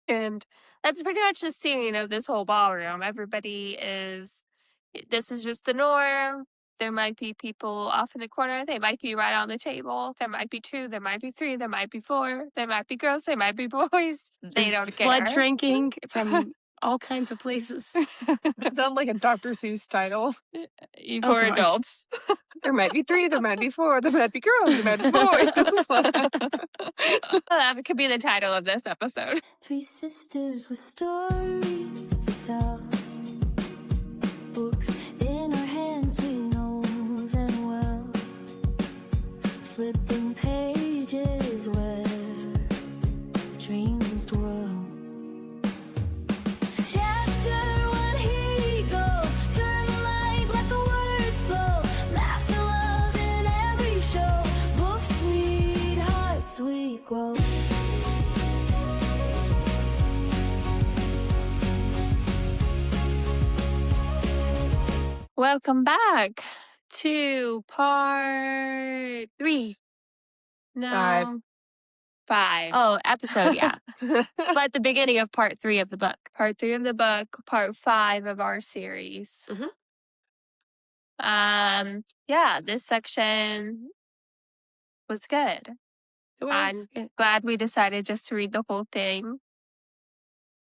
And that's pretty much the scene of this whole ballroom. This is just the norm. There might be people off in the corner. They might be right on the table. There might be two. There might be three. There might be four. There might be girls. There might be boys. They There's don't blood care. drinking from all kinds of places. It sounds like a Dr. Seuss title. For gosh. adults. There might be three, there might be four, there might be girls, there might be boys. That could be the title of this episode. Three sisters with stories to tell. Books in our hands, we know them well. Flipping pages where dreams dwell. Chapter one, here you go. Turn the light, let the words flow. Laughs and love in every show. Books, sweethearts, we grow. Welcome back to part 3. No. 5. Oh, episode, yeah. But the beginning of part 3 of the book. Part 3 of the book, part 5 of our series. Yeah, this section was good. It was I'm good. glad we decided just to read the whole thing.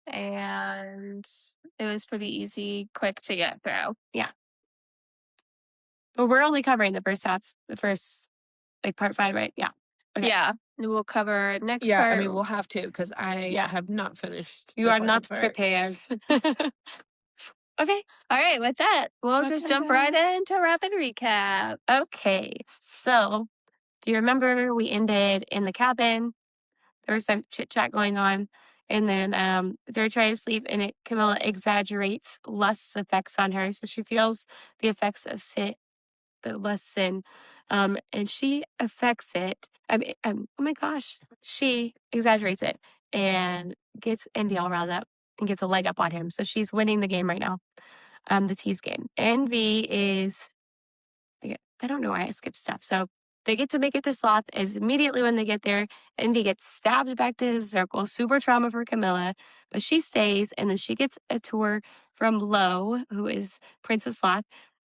And it was pretty easy, quick to get through. Yeah. But we're only covering the first half, part 5, right? Yeah. Okay. Yeah. We'll cover next Yeah, part. I mean, we'll have to because I have not finished. You the are not second part. prepared. Okay. All right, with that, we'll just Welcome jump right back. into rapid recap. Okay. So, if you remember, we ended in the cabin. There was some chit-chat going on. And then they're trying to sleep, and Camilla exaggerates lust's effects on her. So she feels the effects of the lust sin. And she affects it. Oh my gosh. She exaggerates it and gets Envy all riled up and gets a leg up on him. So she's winning the game right now. The tease game. Envy is, I don't know why I skipped stuff. So they get to make it to Sloth as immediately when they get there. Envy gets stabbed back to his circle. Super trauma for Camilla. But she stays, and then she gets a tour from Lo, who is Prince of Sloth,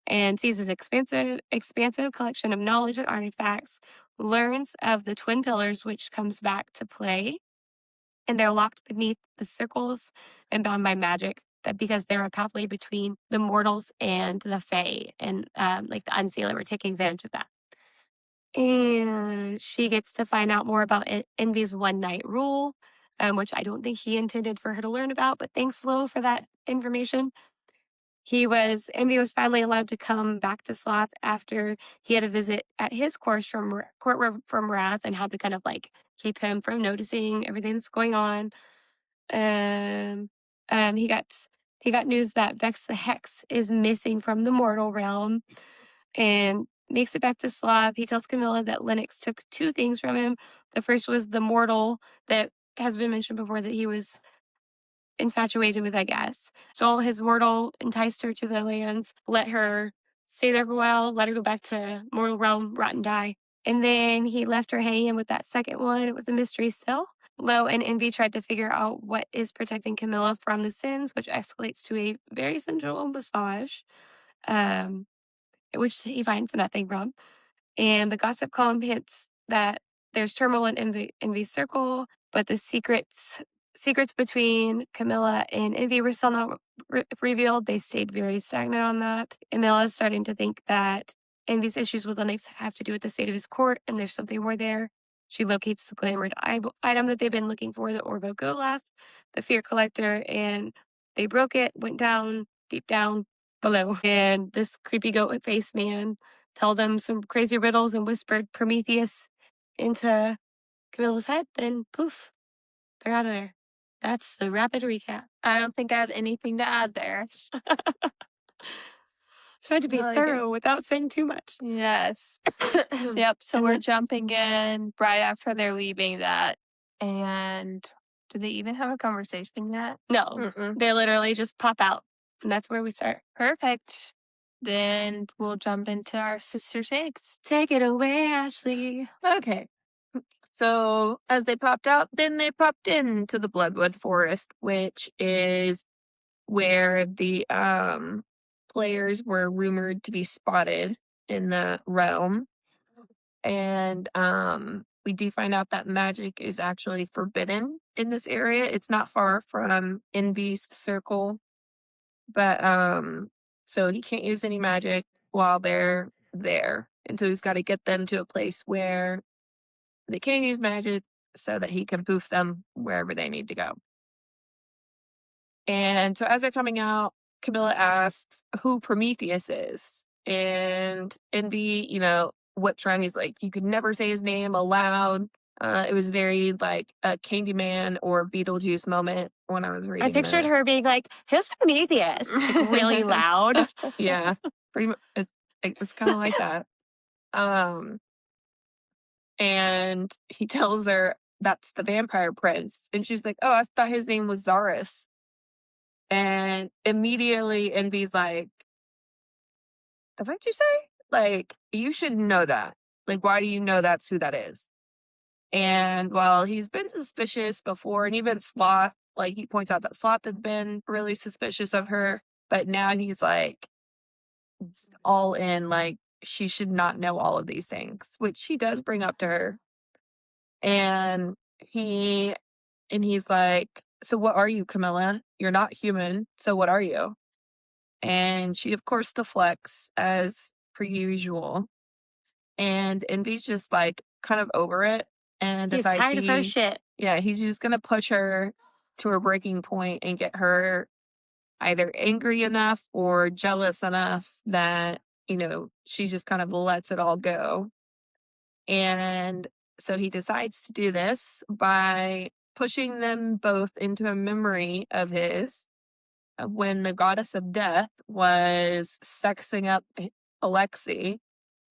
and sees his expansive collection of knowledge and artifacts, learns of the twin pillars, which comes back to play. And they're locked beneath the circles and bound by magic, that because they're a pathway between the mortals and the fae, and the Unsealer were taking advantage of that. And she gets to find out more about Envy's one-night rule, which I don't think he intended for her to learn about, but thanks, Lo, for that information. Envy was finally allowed to come back to Sloth after he had a visit at his court from Wrath, and had to kind of keep him from noticing everything that's going on. He got news that Vex the Hex is missing from the mortal realm, and makes it back to Sloth. He tells Camilla that Lennox took 2 things from him. The first was the mortal that has been mentioned before that he was infatuated with, I guess. So his mortal enticed her to the lands, let her stay there for a while, let her go back to mortal realm, rot and die. And then he left her hanging with that second one. It was a mystery still. Lo and Envy tried to figure out what is protecting Camilla from the sins, which escalates to a very sensual massage, which he finds nothing from. And the gossip column hints that there's turmoil in Envy's circle, but the secrets between Camilla and Envy were still not revealed. They stayed very stagnant on that. Camilla is starting to think that Envy's issues with Lennox have to do with the state of his court, and there's something more there. She locates the glamored item that they've been looking for, the Orb of Golath, the Fear Collector, and they broke it, went down, deep down below. And this creepy goat-faced man told them some crazy riddles and whispered Prometheus into Camilla's head, then poof, they're out of there. That's the rapid recap. I don't think I have anything to add there. Tried to be thorough without saying too much. Yes. So we're jumping in right after they're leaving that. And do they even have a conversation yet? No, they literally just pop out. And that's where we start. Perfect. Then we'll jump into our sister takes. Take it away, Ashley. Okay. So as they popped out, then they popped into the Bloodwood Forest, which is where the players were rumored to be spotted in the realm. And we do find out that magic is actually forbidden in this area. It's not far from Envy's circle, but so he can't use any magic while they're there. And so he's got to get them to a place where they can use magic so that he can poof them wherever they need to go. And so as they're coming out, Camilla asks who Prometheus is. And Envy, whips around. He's like, you could never say his name aloud. It was very like a Candyman or Beetlejuice moment when I was I reading pictured her being like, "Who's Prometheus?" Like, really loud. Yeah, pretty much. It was kind of like that. And he tells her that's the vampire prince. And she's like, oh, I thought his name was Zaris. And immediately Envy's like, the fuck you say? Like, you should know that. Like, why do you know that's who that is? And while he's been suspicious before, and even Sloth, like he points out that Sloth had been really suspicious of her, but now he's like all in, like she should not know all of these things, which he does bring up to her. And he's like, so what are you, Camilla? You're not human. So what are you? And she, of course, deflects as per usual. And Envy's just like kind of over it and He's decides tired of her shit. he's just going to push her to her breaking point and get her either angry enough or jealous enough that, she just kind of lets it all go. And so he decides to do this by pushing them both into a memory of his of when the goddess of death was sexing up Alexei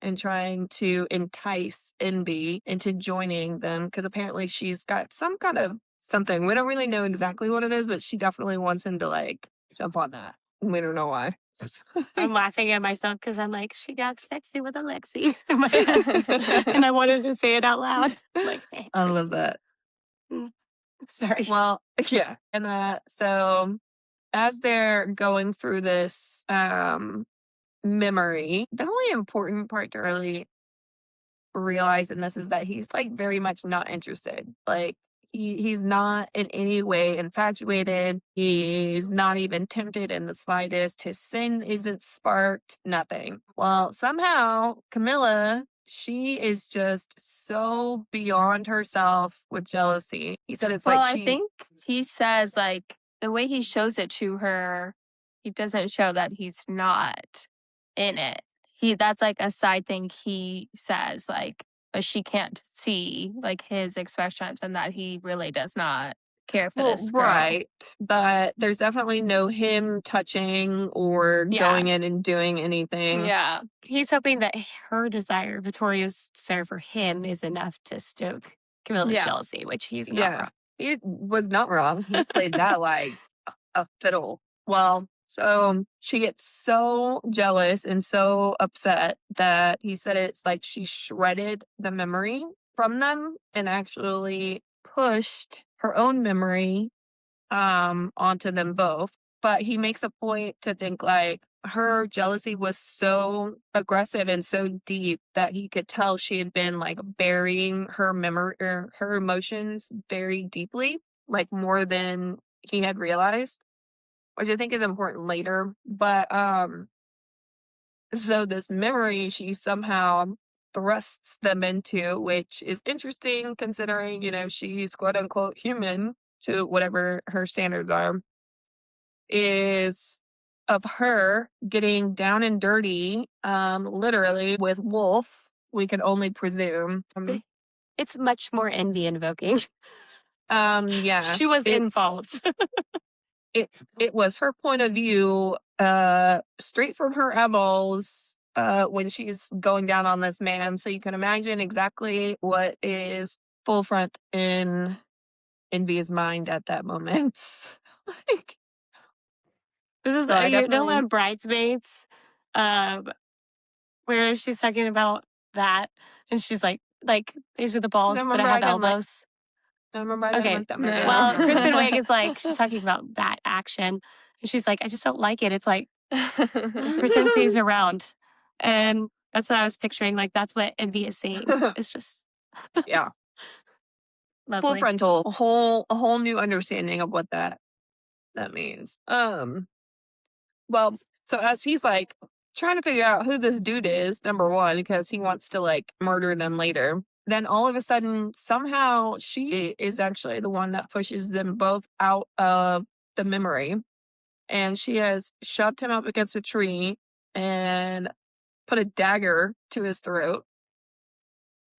and trying to entice Envy into joining them because apparently she's got some kind of something. We don't really know exactly what it is, but she definitely wants him to like jump on that. We don't know why. I'm laughing at myself because I'm like, she got sexy with Alexei in my head. And I wanted to say it out loud. I'm like, hey, I love that. sorry. Well, yeah. And so as they're going through this memory, the only important part to really realize in this is that he's like very much not interested. Like he's not in any way infatuated. He's not even tempted in the slightest. His sin isn't sparked, nothing. Well, somehow Camilla, she is just so beyond herself with jealousy. He said it's Well, like I think he says, like, the way he shows it to her, he doesn't show that he's not in it. That's like a side thing he says, like, but she can't see like his expressions and that he really does not care for this girl. Right. But there's definitely no him touching or going in and doing anything. Yeah. He's hoping that her desire, Victoria's desire for him, is enough to stoke Camilla's Yeah. jealousy, which he's not wrong. He was not wrong. He played that like a fiddle. Well, so she gets so jealous and so upset that he said it's like she shredded the memory from them and actually pushed her own memory onto them both. But he makes a point to think like her jealousy was so aggressive and so deep that he could tell she had been like burying her memory or her emotions very deeply, like more than he had realized, which I think is important later. But so this memory she somehow thrusts them into, which is interesting considering, she's quote unquote human to whatever her standards are, is of her getting down and dirty, literally with Wolf, we can only presume. It's much more envy invoking. Yeah. She was in fault. It was her point of view, straight from her eyeballs, when she's going down on this man. So you can imagine exactly what is full front in Envy's mind at that moment. Like, This is, so I on Bridesmaids, where she's talking about that, and she's like, like these are the balls, No, but I remember have I didn't like- elbows. I remember I didn't Okay. like that movie. No. Well, Kristen Wiig is like, she's talking about that action. And she's like, I just don't like it. It's like, pretend he's around. And that's what I was picturing. Like, that's what Envy is saying. It's just Yeah. Full lovely. frontal, a whole new understanding of what that means. Well, so as he's like trying to figure out who this dude is, number one, because he wants to like murder them later. Then all of a sudden, somehow she is actually the one that pushes them both out of the memory. And she has shoved him up against a tree and put a dagger to his throat.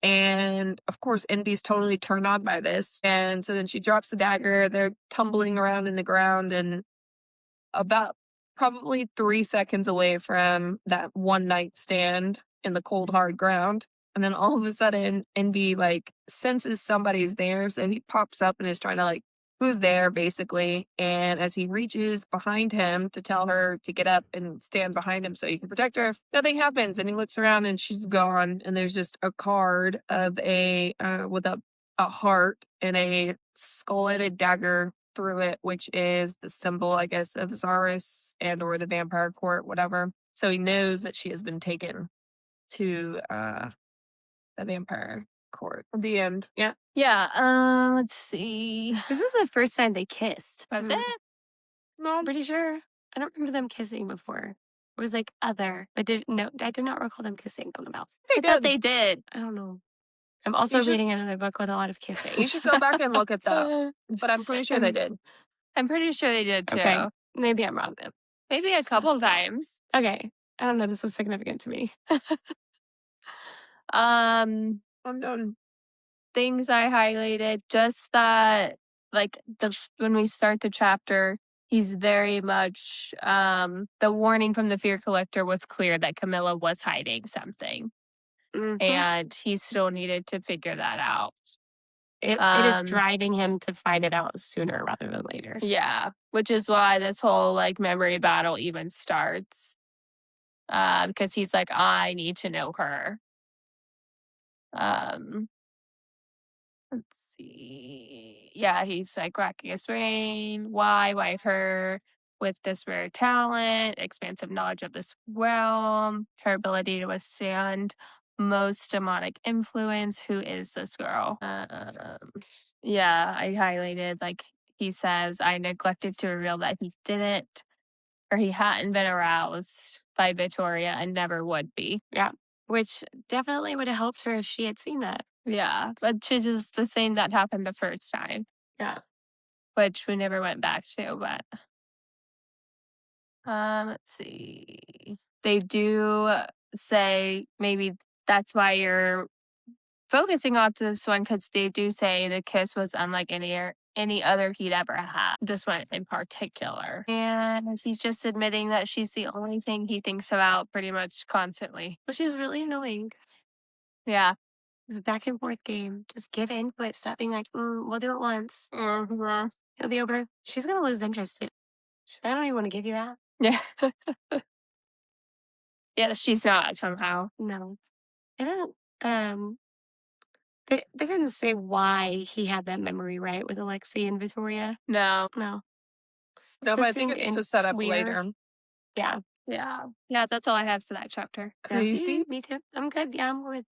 And of course, Envy's totally turned on by this. And so then she drops the dagger. They're tumbling around in the ground and about probably 3 seconds away from that one night stand in the cold, hard ground. And then all of a sudden, Envy like senses somebody's there. So he pops up and is trying to like, who's there basically. And as he reaches behind him to tell her to get up and stand behind him so he can protect her, nothing happens. And he looks around and she's gone. And there's just a card of with a heart and a skull-headed dagger through it, which is the symbol, I guess, of Zaris and or the vampire court, whatever. So he knows that she has been taken to the vampire court. The end. Yeah, let's see. This was the first time they kissed. Was Mm. it? No, I'm pretty sure. I don't remember them kissing before. It was like other. I did not recall them kissing on the mouth. I thought they did. I don't know. I'm also You should- reading another book with a lot of kissing. you should go back and look at that. But I'm pretty sure they did. I'm pretty sure they did too. Okay. Maybe I'm wrong then. Maybe a couple times. Okay. I don't know. This was significant to me. Um, I'm done. things I highlighted, just that like when we start the chapter, he's very much the warning from the fear collector was clear that Camilla was hiding something. Mhm. And he still needed to figure that out. It is driving him to find it out sooner rather than later. Yeah, which is why this whole like memory battle even starts. Because he's like, I need to know her. Let's see. Yeah, he's like racking his brain. Why her? With this rare talent, expansive knowledge of this realm, her ability to withstand most demonic influence. Who is this girl? Yeah, I highlighted like he says, I neglected to reveal that he didn't or he hadn't been aroused by Victoria and never would be. Yeah. Which definitely would have helped her if she had seen that. Yeah, but she's just the same that happened the first time. Yeah. Which we never went back to, but let's see. They do say maybe that's why you're focusing on this one because they do say the kiss was unlike any other he'd ever had. This one in particular, and he's just admitting that she's the only thing he thinks about pretty much constantly. Which is really annoying. Yeah. It's a back and forth game. Just give in to it. Stop being like, we'll do it once. Mm-hmm. It'll be over. She's going to lose interest. I don't even want to give you that. Yeah. Yeah, she's not somehow. No. I don't, they didn't say why he had that memory, right, with Alexei and Victoria? No. No. No, So but I it think seemed it's a setup weird. later. Yeah. Yeah, that's all I have for that chapter. Crazy. Me too. I'm good. Yeah, I'm good.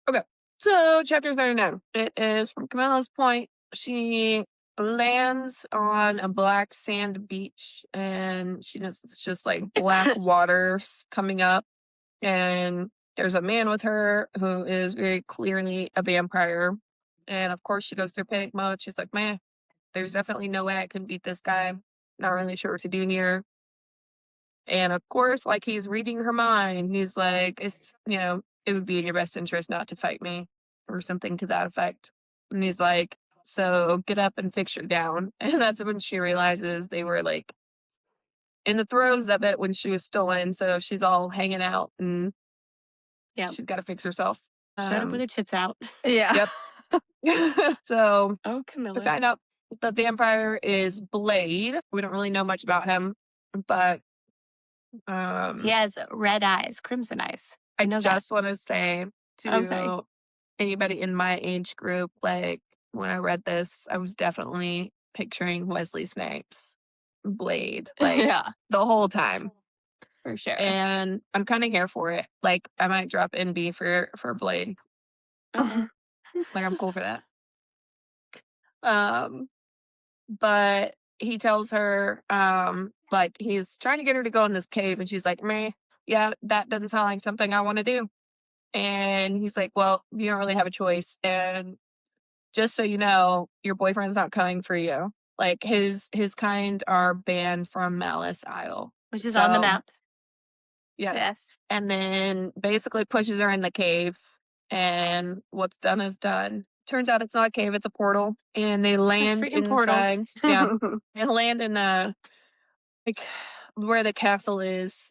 So, chapter 39. It is from Camilla's point. She lands on a black sand beach and she knows it's just like black water coming up. And there's a man with her who is very clearly a vampire. And of course, she goes through panic mode. She's like, man, there's definitely no way I can beat this guy. Not really sure what to do here. And of course, like he's reading her mind. He's like, it's, it would be in your best interest not to fight me or something to that effect. And he's like, so get up and fix her down. And that's when she realizes they were like in the throes of it when she was stolen. So she's all hanging out and she's got to fix herself. Shut up with her tits out. Yeah. Yep. So Oh, Camilla. we find out the vampire is Blade. We don't really know much about him, but He has red eyes, crimson eyes. I know that. just want to say I'm sorry. to anybody in my age group, like, when I read this, I was definitely picturing Wesley Snipes, Blade, like, Yeah, the whole time. for sure. And I'm kind of here for it. Like, I might drop NB for Blade. Like, I'm cool for that. Um, but he tells her, like, he's trying to get her to go in this cave, and she's like, meh, yeah, that doesn't sound like something I want to do. And he's like, well, you don't really have a choice. And just so you know, your boyfriend's not coming for you. Like, his kind are banned from Malice Isle. Which is on the So, map. yes. Yes. And then basically pushes her in the cave. And what's done is done. Turns out it's not a cave, it's a portal. And they There's land freaking portals. inside. Yeah. They land in like where the castle is,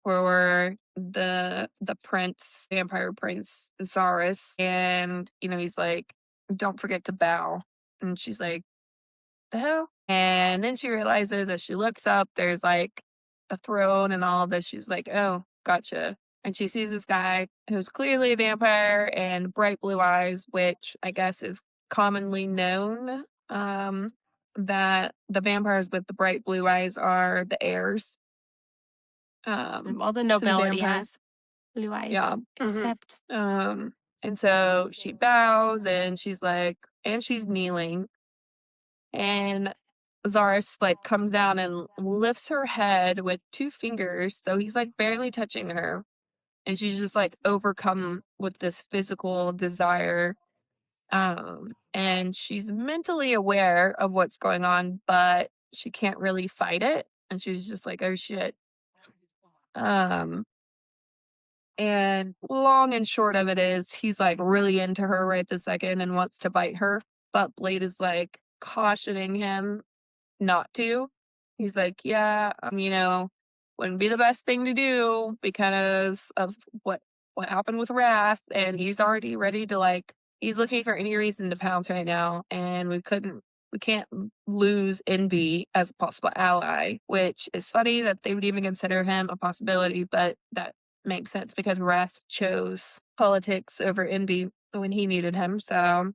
where the prince, vampire prince, Zaris. And, he's like, don't forget to bow. And she's like, the hell? And then she realizes as she looks up, there's like a throne and all of this. She's like, oh, gotcha. And she sees this guy who's clearly a vampire and bright blue eyes, which I guess is commonly known, that the vampires with the bright blue eyes are the heirs. All the to the nobility vampire. has blue eyes. Yeah. Except And so she bows and she's like, and she's kneeling. And Zaris like comes down and lifts her head with 2 fingers. So he's like barely touching her. And she's just like overcome with this physical desire. And she's mentally aware of what's going on, but she can't really fight it. And she's just like, oh shit. Um, And long and short of it is he's like really into her right this second and wants to bite her. But Blade is like cautioning him not to. He's like, yeah, wouldn't be the best thing to do because of what happened with Wrath. And he's already ready to he's looking for any reason to pounce right now. And we can't lose Envy as a possible ally, which is funny that they would even consider him a possibility, but that makes sense because Wrath chose politics over Envy when he needed him. So,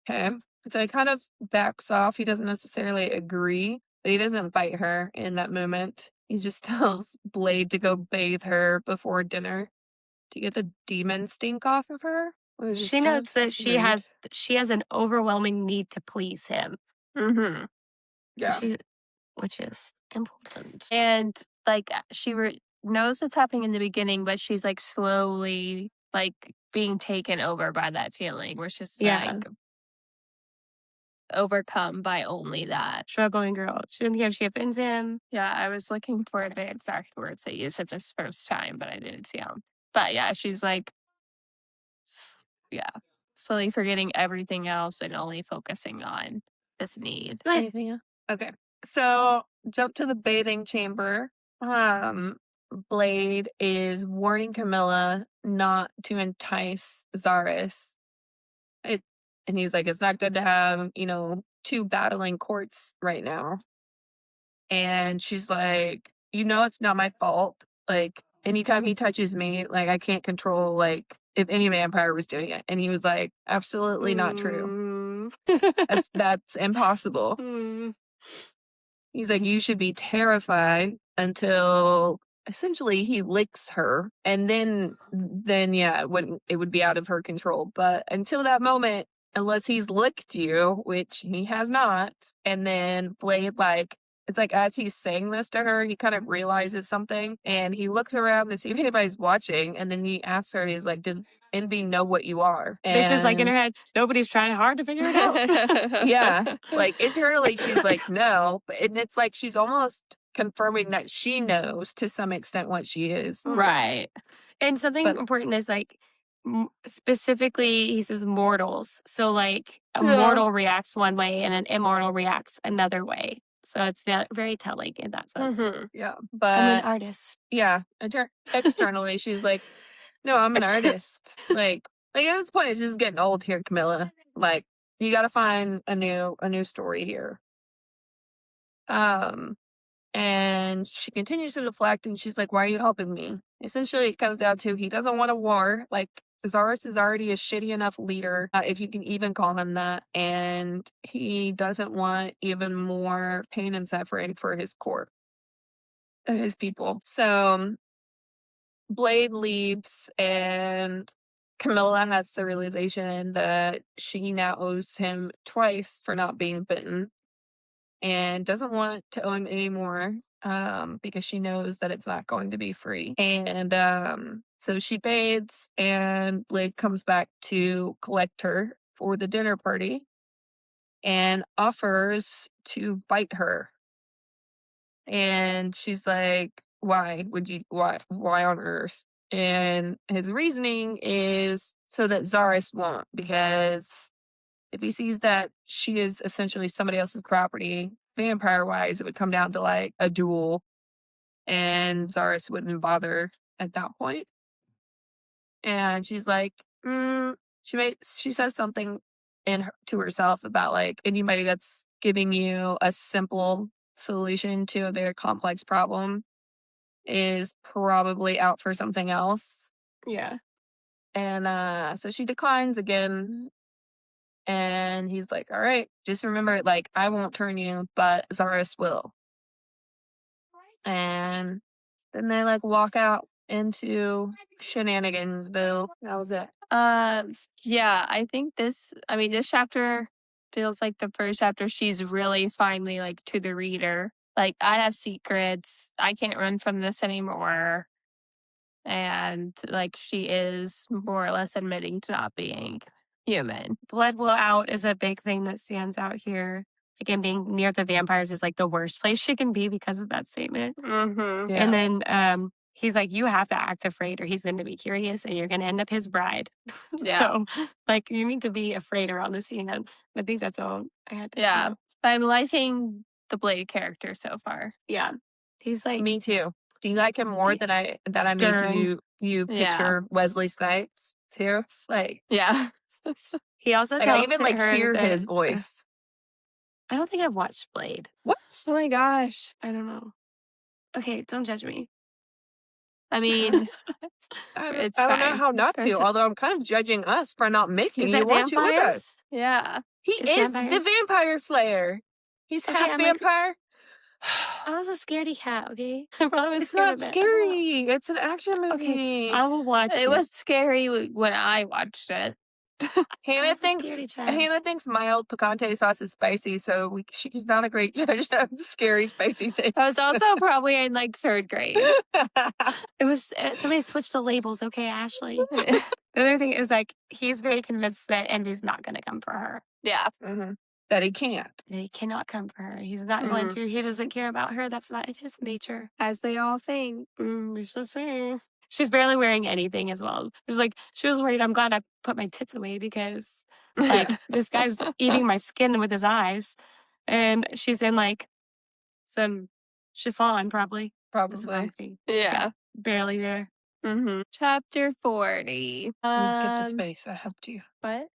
okay. So he kind of backs off. He doesn't necessarily agree, but he doesn't bite her in that moment. He just tells Blade to go bathe her before dinner to get the demon stink off of her. Which is she kind notes of that she rude. has an overwhelming need to please him. Mm-hmm. Yeah. Which is important. And like she knows what's happening in the beginning, but she's like slowly like being taken over by that feeling, where she's like overcome by only that. Struggling girl. She offends him. Yeah, I was looking for the exact words they used it this first time, but I didn't see them. But yeah, she's like, slowly forgetting everything else and only focusing on this need. Go ahead. Anything else? Okay. So jump to the bathing chamber. Blade is warning Camilla not to entice Zaris. And he's like, it's not good to have, 2 battling courts right now. And she's like, it's not my fault. Like, anytime he touches me, like, I can't control, like, if any vampire was doing it. And he was like, absolutely not true. That's impossible. He's like, you should be terrified until essentially he licks her. And then yeah, it would be out of her control. But until that moment, unless he's licked you, which he has not, and then Blade, it's like as he's saying this to her, he kind of realizes something and he looks around to see if anybody's watching. And then he asks her, he's like, does Envy know what you are? And Bitch is like in her head, nobody's trying hard to figure it out. yeah, like internally she's like, no. And it's like she's almost confirming that she knows to some extent what she is. Right. And something important is like, specifically, he says mortals. So like a mortal reacts one way and an immortal reacts another way. So it's very telling in that sense. Mm-hmm. Yeah, but I'm an artist. Yeah, externally she's like, no, I'm an artist. Like at this point, it's just getting old here, Camilla. Like, you got to find a new story here. And she continues to deflect, and she's like, why are you helping me? Essentially, it comes down to he doesn't want a war. Like, Zaris is already a shitty enough leader, if you can even call him that, and he doesn't want even more pain and suffering for his court and his people. So Blade leaves, and Camilla has the realization that she now owes him twice for not being bitten and doesn't want to owe him anymore, because she knows that it's not going to be free. And so she bathes, and Blade comes back to collect her for the dinner party and offers to bite her. And she's like, why would you, why on earth? And his reasoning is so that Zaris won't, because if he sees that she is essentially somebody else's property, vampire wise, it would come down to like a duel, and Zaris wouldn't bother at that point. And she's like, she says something to herself about like anybody that's giving you a simple solution to a very complex problem is probably out for something else. Yeah. And so she declines again. And he's like, all right, just remember, like, I won't turn you, but Zaris will. And then they like walk out into Shenanigansville. That was it. Yeah, I think this chapter feels like the first chapter she's really finally like to the reader. Like, I have secrets. I can't run from this anymore. And like she is more or less admitting to not being human. Blood will out is a big thing that stands out here. Again, being near the vampires is like the worst place she can be because of that statement. Mm-hmm. Yeah. And then he's like, you have to act afraid or he's going to be curious and you're going to end up his bride. Yeah. So, like, you need to be afraid around this scene. And I think that's all I had to Yeah. know. I'm liking the Blade character so far. Yeah. He's like, Me too. Do you like him more than I made Stern. you Yeah. picture Wesley Snipes too? Like, Yeah. he also like I tells even like her hear that, his voice. I don't think I've watched Blade. What? Oh my gosh. I don't know. Okay, don't judge me. I mean, I it's don't know fine. how not to. There's- Although I'm kind of judging us for not making Is you that watch it with vampires? us. Yeah. He Is is the vampires? vampire slayer. He's Okay, half I'm like- vampire. I was a scaredy cat, okay? I probably was It's scared not of it. I don't know. scary. It's an action movie. Okay, I will watch it. It was scary when I watched it. Hannah was a thinks scaredy cat. Hannah thinks mild picante sauce is spicy, so she's not a great judge of scary spicy things. I was also probably in like 3rd grade. It was somebody switched the labels, okay, Ashley. The other thing is like he's very convinced that Envy's not going to come for her. Yeah. Mhm. That he can't. That he cannot come for her. He's not going to. He doesn't care about her. That's not in his nature. As they all think. We shall see. She's barely wearing anything as well. There's like she was worried. I'm glad I put my tits away because like this guy's eating my skin with his eyes, and she's in like some chiffon probably. That's the wrong Probably. thing. Yeah. Barely there. Mm-hmm. Chapter 40. You skipped a space. I helped you. What?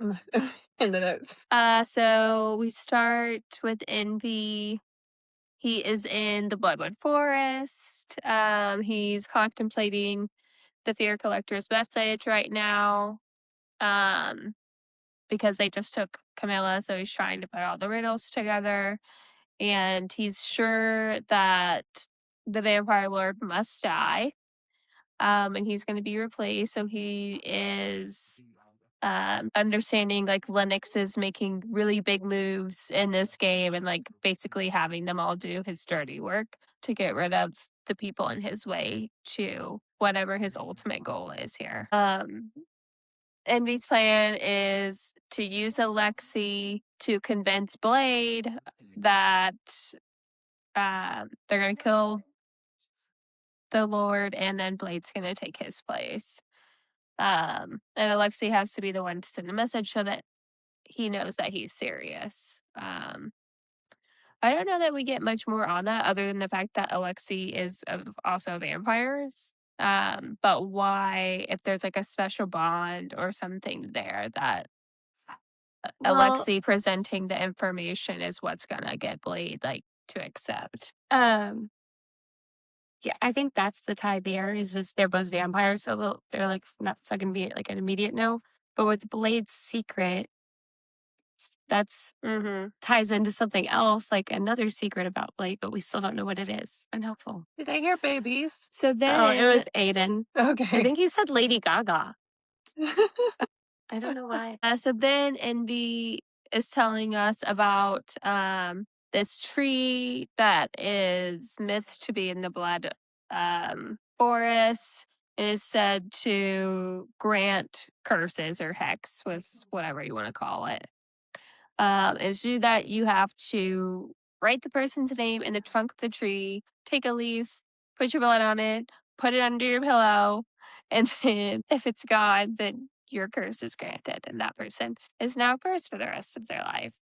In the notes. So we start with Envy. He is in the Bloodwood Forest. He's contemplating the Fear Collector's message right now. Because they just took Camilla, so he's trying to put all the riddles together. And he's sure that the Vampire Lord must die. And he's going to be replaced. So he is understanding like Lennox is making really big moves in this game and like basically having them all do his dirty work to get rid of the people in his way to whatever his ultimate goal is here. Envy's plan is to use Alexei to convince Blade that they're going to kill the Lord and then Blade's going to take his place. And Alexei has to be the one to send a message so that he knows that he's serious. I don't know that we get much more on that other than the fact that Alexei is also vampires. But why, if there's like a special bond or something there that Alexei presenting the information is what's gonna get Blade like to accept. Yeah, I think that's the tie there is just they're both vampires, so they're like not it's not gonna be like an immediate no. But with Blade's secret, that's ties into something else, like another secret about Blade, but we still don't know what it is. Unhelpful. Did I hear babies? So then, Oh, it was Aiden. I Okay. think he said Lady Gaga. I don't know why. so then Envy is telling us about this tree that is mythed to be in the blood forest. It is said to grant curses or hex, was whatever you want to call it. And to do that, you have to write the person's name in the trunk of the tree, take a leaf, put your blood on it, put it under your pillow, and then if it's gone, then your curse is granted, and that person is now cursed for the rest of their life.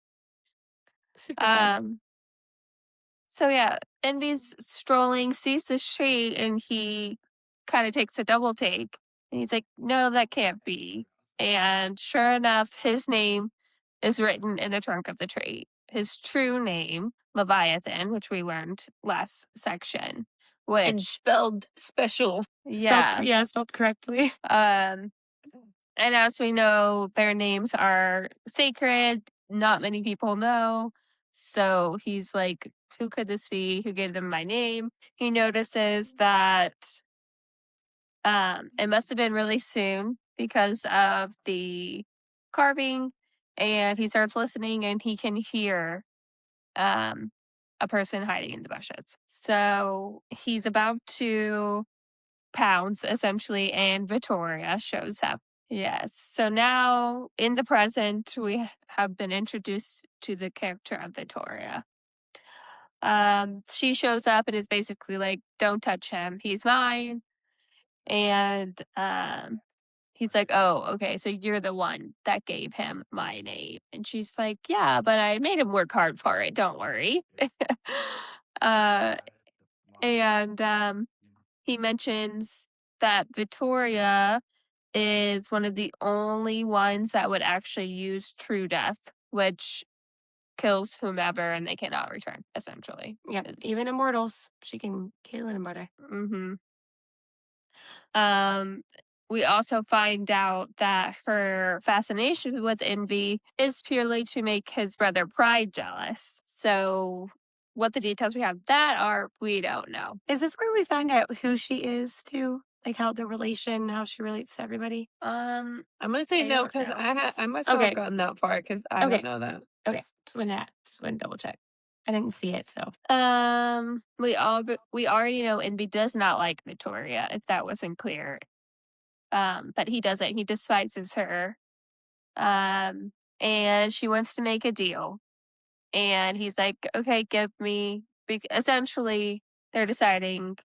Super fun. So yeah, Envy's strolling, sees this tree, and he kind of takes a double take. And he's like, no, that can't be. And sure enough, his name is written in the trunk of the tree. His true name, Leviathan, which we learned last section, And which spelled special. Spelled correctly. and as we know, their names are sacred. Not many people know. So he's like, who could this be? Who gave them my name? He notices that it must have been really soon because of the carving. And he starts listening and he can hear a person hiding in the bushes. So he's about to pounce essentially, and Victoria shows up. Yes. So now in the present, we have been introduced to the character of Victoria. She shows up and is basically like, don't touch him. He's mine. And he's like, oh, okay, so you're the one that gave him my name. And she's like, yeah, but I made him work hard for it. Don't worry. And he mentions that Victoria is one of the only ones that would actually use true death, which kills whomever and they cannot return, essentially. Yeah, even immortals, she can kill an immortal. We also find out that her fascination with Envy is purely to make his brother Pride jealous. So what the details we have that are, we don't know. Is this where we find out who she is too? Like how the relation, how she relates to everybody? I'm gonna say no don't because know. I myself have gotten that far because I Okay. don't know that. Okay, just want to double check. I didn't see it, so. We already know Envy does not like Victoria, if that wasn't clear. But he doesn't. He despises her. And she wants to make a deal. And he's like, okay, give me. Essentially, they're deciding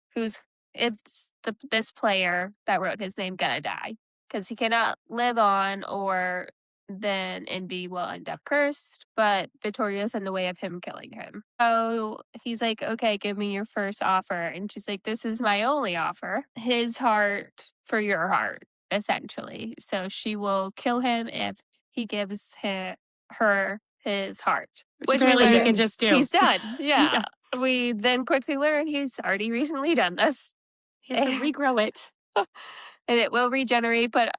it's this player that wrote his name gonna die because he cannot live on, or then Envy will end up cursed. But Victoria's in the way of him killing him. So he's like, okay, give me your first offer. And she's like, this is my only offer. His heart for your heart, essentially. So she will kill him if he gives her his heart. Which really he can just do. He's done. Yeah. We then quickly learn he's already recently done this. He has to regrow it. And it will regenerate, but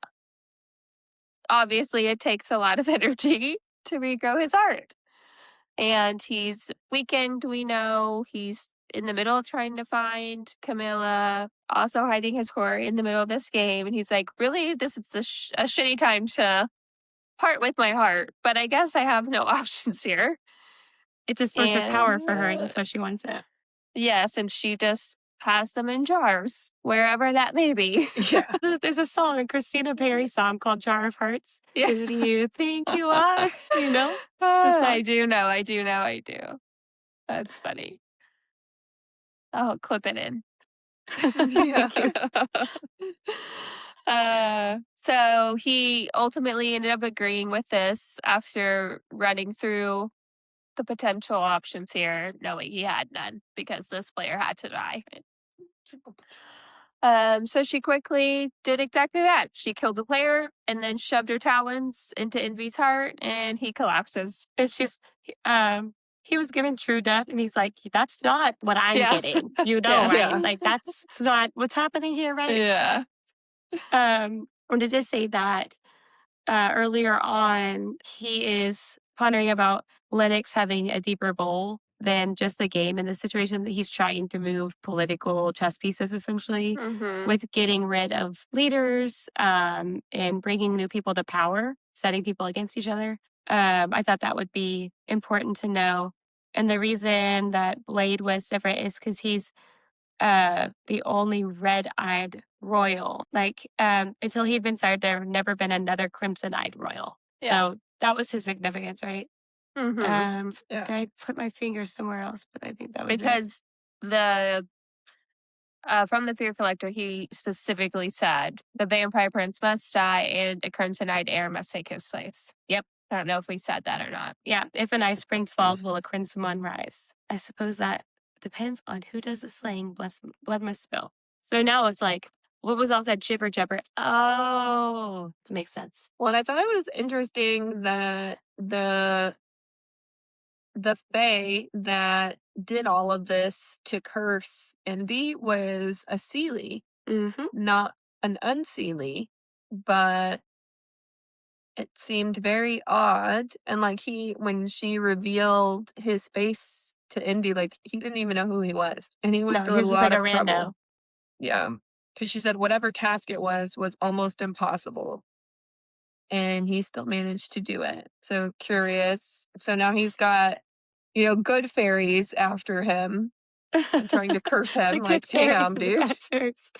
obviously it takes a lot of energy to regrow his heart. And he's weakened, we know. He's in the middle of trying to find Camilla, also hiding his heart in the middle of this game. And he's like, really? This is a shitty time to part with my heart, but I guess I have no options here. It's a source of power for her. That's why she wants it. Yes, and she just has them in jars, wherever that may be. Yeah. There's a song, a Christina Perri song called Jar of Hearts. Yeah. Who do you think you are? You know? I do know. That's funny. I'll clip it in. So he ultimately ended up agreeing with this after running through the potential options here, knowing he had none because this player had to die. So she quickly did exactly that. She killed the player and then shoved her talons into Envy's heart, and he collapses. It's just he was given true death, and he's like, "That's not what I'm Yeah. getting. You know, Yeah. right? Yeah. Like, that's not what's happening here, right?" Yeah. Wanted to say that earlier on, he is pondering about Lennox having a deeper goal than just the game in the situation that he's trying to move political chess pieces, essentially, Mhm. with getting rid of leaders and bringing new people to power, setting people against each other. I thought that would be important to know. And the reason that Blade was different is because he's the only red-eyed royal. Like, until he'd been sired, there had never been another crimson-eyed royal. Yeah. So that was his significance, right? Mhm. Yeah. I put my finger somewhere else, but I think that was it. Because the from the Fear Collector, he specifically said the vampire prince must die and a crimson-eyed heir must take his place. Yep. I don't know if we said that or not. Yeah, if an ice prince falls, will a crimson one rise? I suppose that depends on who does the slaying. Blood must spill. So now it's like, what was all that jibber jabber? Oh, that makes sense. Well, and I thought it was interesting that the fae that did all of this to curse Envy was a Seelie, Mm-hmm. not an unseelie, but it seemed very odd. And like when she revealed his face to Envy, like he didn't even know who he was, and he went No, through he a was just lot like a of trouble. rando. Yeah, because she said whatever task it was almost impossible, and he still managed to do it. So curious. So now he's got, good fairies after him and trying to curse The him. good Like, fairies damn, and the dude. bad fairies.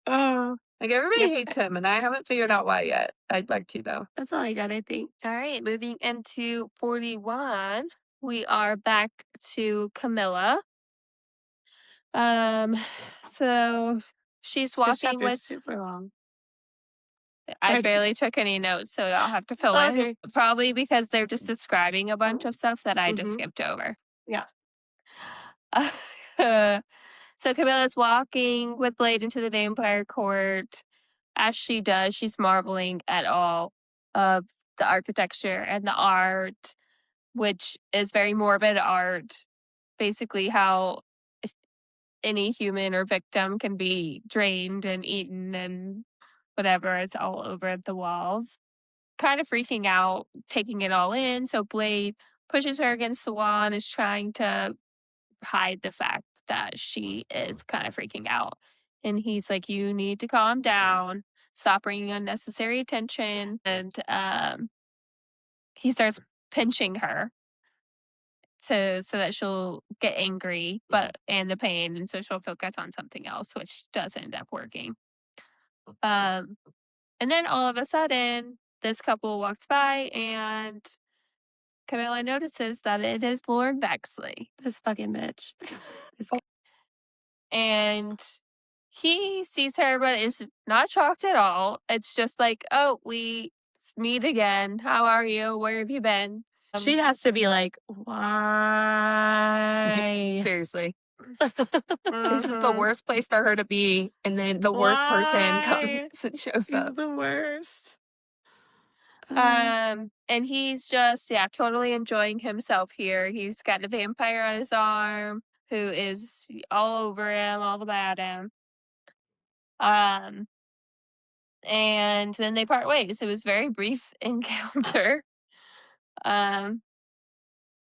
Oh, Like, everybody yep. hates him, and I haven't figured out why yet. I'd like to, though. That's all I got, I think. All right, moving into 41, we are back to Camilla. So she's This walking chapter's with. super long. I Right. barely took any notes, so I'll have to fill in. Okay. Probably because they're just describing a bunch of stuff that I just Mhm. skipped over. Yeah. So Camilla's walking with Blade into the vampire court. As she does, she's marveling at all of the architecture and the art, which is very morbid art. Basically, how any human or victim can be drained and eaten and whatever is all over the walls. Kind of freaking out, taking it all in. So Blade pushes her against the wall and is trying to hide the fact that she is kind of freaking out. And he's like, "You need to calm down, stop bringing unnecessary attention." And he starts pinching her so that she'll get angry, and the pain, and so she'll focus on something else, which does end up working. Um, and then all of a sudden, this couple walks by, and Camilla notices that it is Lord Bexley. This fucking bitch. This And he sees her, but is not shocked at all. It's just like, "Oh, we meet again. How are you? Where have you been?" She has to be like, why? Seriously. This is the Mhm. worst place for her to be, and then the worst person comes Why? and shows He's up. the worst. And he's just, yeah, totally enjoying himself here. He's got a vampire on his arm who is all over him, all about him. Um, and then they part ways. It was a very brief encounter. Um,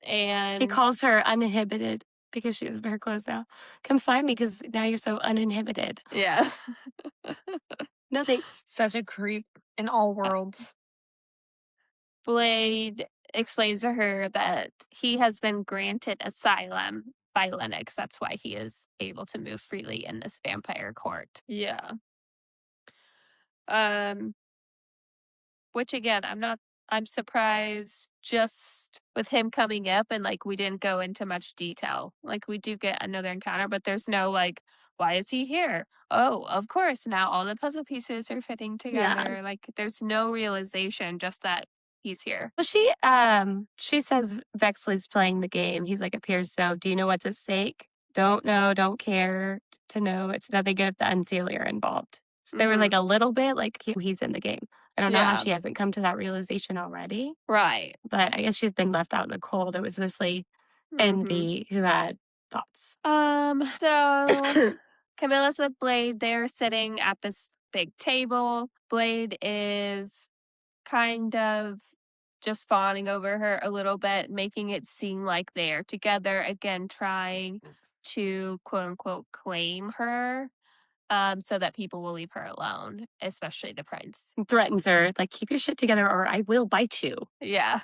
He and calls her uninhibited because she has her clothes now. Come find me because now you're so uninhibited. yeah. No thanks. Such a creep in all worlds. Blade explains to her that he has been granted asylum by Lennox. That's why he is able to move freely in this vampire court. Yeah. Um, which again, I'm surprised just with him coming up, and like we didn't go into much detail. Like we do get another encounter, but there's no like, why is he here? Oh, of course, now all the puzzle pieces are fitting Yeah. together. Like there's no realization, just that he's here. Well, she says Vexley's playing the game. He's like, appears so. Do you know what's at stake? Don't know, don't care to know. It's nothing good if the unseelie are involved. So there was like a little bit like he's in the game. I don't know how Yeah. she hasn't come to that realization already, Right. but I guess she's been left out in the cold. It was mostly Envy who had thoughts. So Camilla's with Blade. They're sitting at this big table. Blade is kind of just fawning over her a little bit, making it seem like they're together again, trying to quote unquote claim her, so that people will leave her alone, especially the prince. Threatens her, like, keep your shit together or I will bite you. Yeah.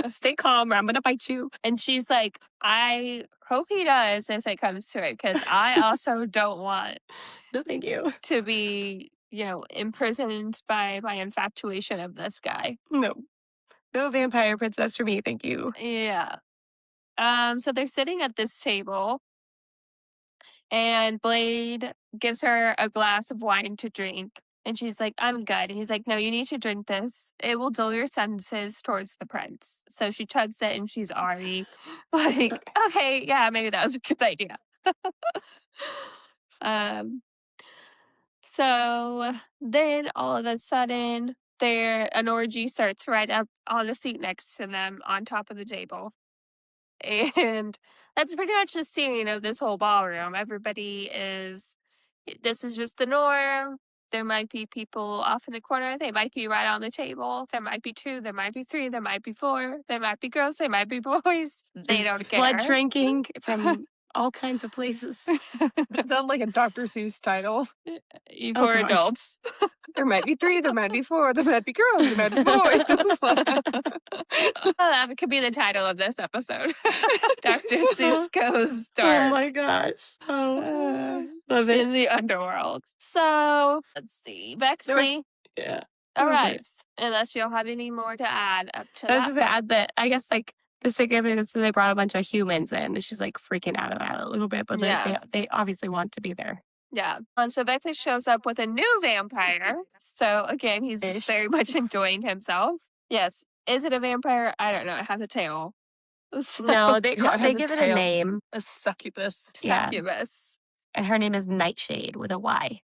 Stay calm or I'm going to bite you. And she's like, I hope he does if it comes to it, because I also don't want No, thank you. to be, imprisoned by my infatuation of this guy. No. No vampire princess for me, thank you. Yeah. So they're sitting at this table, and Blade gives her a glass of wine to drink. And she's like, I'm good. And he's like, no, you need to drink this. It will dull your senses towards the prince. So she chugs it, and she's already like, okay, yeah, maybe that was a good idea. um, so then all of a sudden, an orgy starts right up on the seat next to them on top of the table. And that's pretty much the scene of this whole ballroom. This is just the norm. There might be people off in the corner. They might be right on the table. There might be 2. There might be 3. There might be 4. There might be girls. There might be boys. They There's don't blood care. drinking from all kinds of places. It sounds like a Dr. Seuss title. For gosh. adults. There might be 3, there might be 4, there might be girls, there might be boys. That could be the title of this episode. Dr. Seuss goes Oh dark. my gosh. Oh, love it. In the underworld. So let's see. Bexley Yeah. arrives. Unless you'll have any more to add up to I was that. just gonna add that I guess like the significance is they brought a bunch of humans in and she's like freaking out about it a little bit, but Yeah. they obviously want to be there. Yeah. So Bexley shows up with a new vampire. So again, he's Ish. very much enjoying himself. Yes. Is it a vampire? I don't know. It has a tail. So, No, they Yeah, it has they a give it a tail. name. A succubus. Yeah. succubus. And her name is Nightshade with a Y.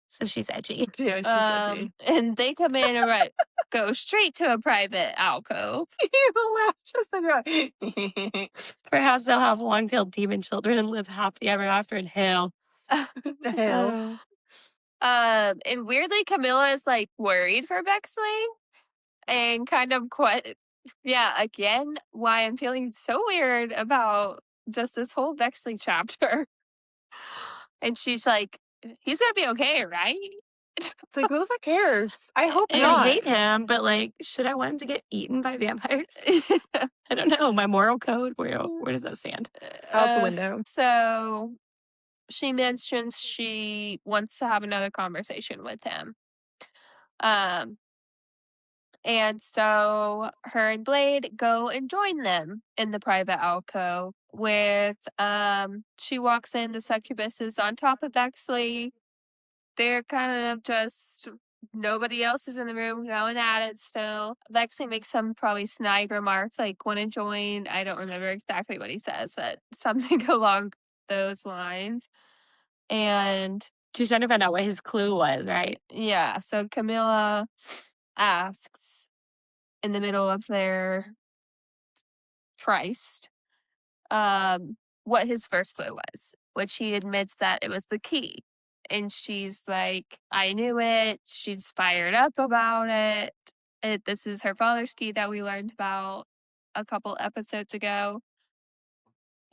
So she's edgy. Yeah, she's edgy. And they come in and go straight to a private alcove. You laugh just like that. Perhaps they'll have long-tailed demon children and live happily ever after in hell. The hell. And weirdly, Camilla is like worried for Bexley and kind of again, why I'm feeling so weird about just this whole Bexley chapter. And she's like, he's gonna be okay, right? It's like, who the fuck cares? I hope And not. I hate him, but like, should I want him to get eaten by vampires? I don't know. My moral code, where does that stand? Out the window. So she mentions she wants to have another conversation with him. And so her and Blade go and join them in the private alcove with she walks in, the succubus is on top of Bexley. They're kind of just nobody else is in the room going at it still. Bexley makes some probably snide remark like wanna join. I don't remember exactly what he says, but something along those lines. And She's trying to find out what his clue was, right? yeah, so Camilla asks in the middle of their tryst, what his first clue was, which he admits that it was the key. And she's like, I knew it. She's fired up about it. This is her father's key that we learned about a couple episodes ago.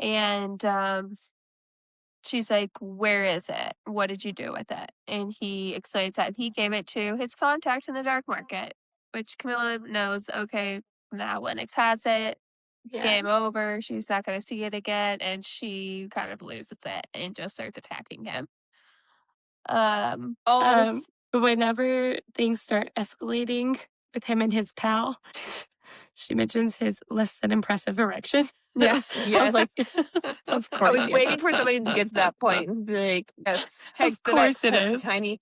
And she's like, where is it? What did you do with it? And he explains that he gave it to his contact in the dark market, which Camilla knows, okay, now Lennox has it. Game over. She's not going to see it again. And she kind of loses it and just starts attacking him. Whenever things start escalating with him and his pal, she mentions his less than impressive erection. Yes. I was like, of course. I was yes, waiting that's for not- somebody to get to that point and be like, yes. Of course it is. A tiny